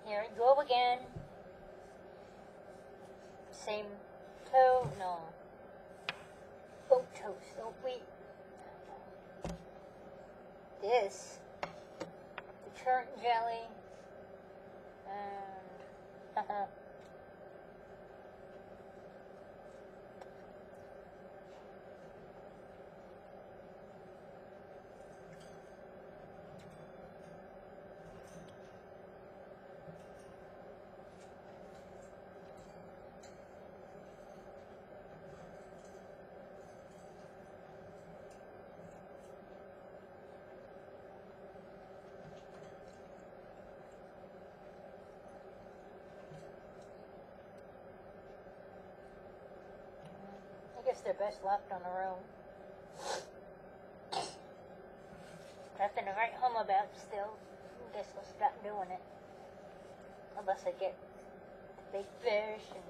Here we go again. Same toe, no. Boat toast, oh wait. This, the churn jelly, and I guess they're best left on their own. Nothing to write home about still. I guess I'll stop doing it. Unless I get the big fish and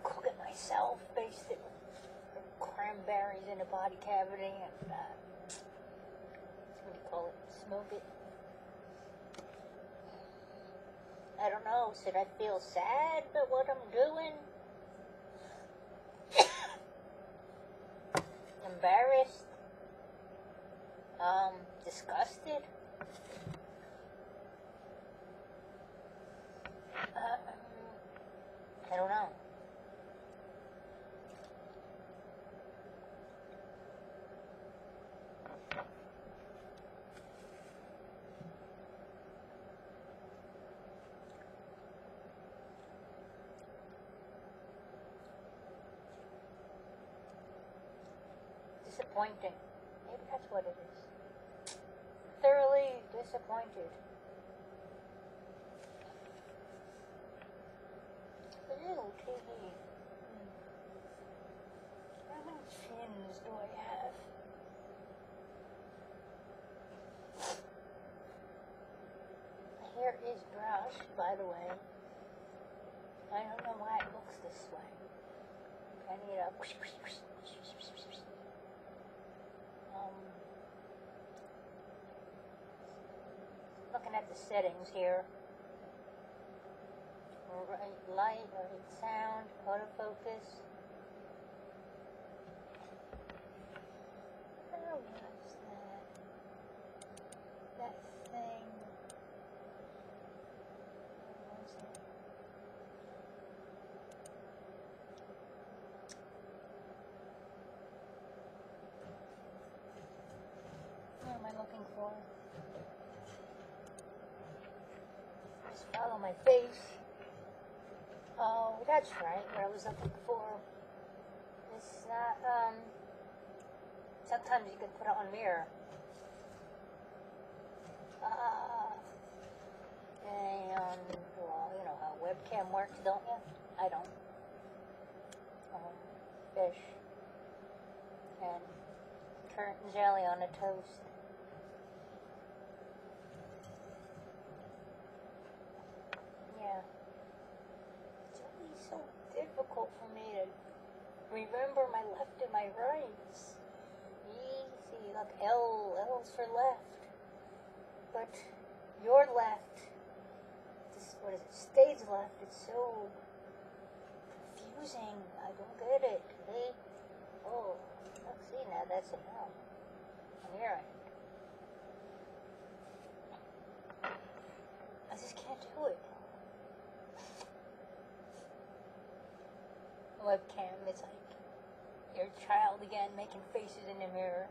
cook it myself, baste it with cranberries in the body cavity and, what do you call it, smoke it. I don't know, should I feel sad about what I'm doing? Embarrassed? Disgusted? I don't know. Disappointing. Maybe that's what it is. Thoroughly disappointed. Ew, TV. How many chins do I have? My hair is brushed, by the way. I don't know why it looks this way. I need a looking at the settings here. Right light, right sound, autofocus. How was that? That thing. What was it? What am I looking for? Just follow my face. Oh, that's right, what I was looking for. It's not, sometimes you can put it on mirror. And, well, you know how webcam works, don't you? I don't. Fish. And currant jelly on a toast. Yeah. So difficult for me to remember my left and my rights. Easy, look, L's for left. But your left, this, what is it, stage left, it's so confusing. I don't get it. See? Oh, look, see, now that's an L. On your end. I just can't do it. Webcam, it's like your child again making faces in the mirror.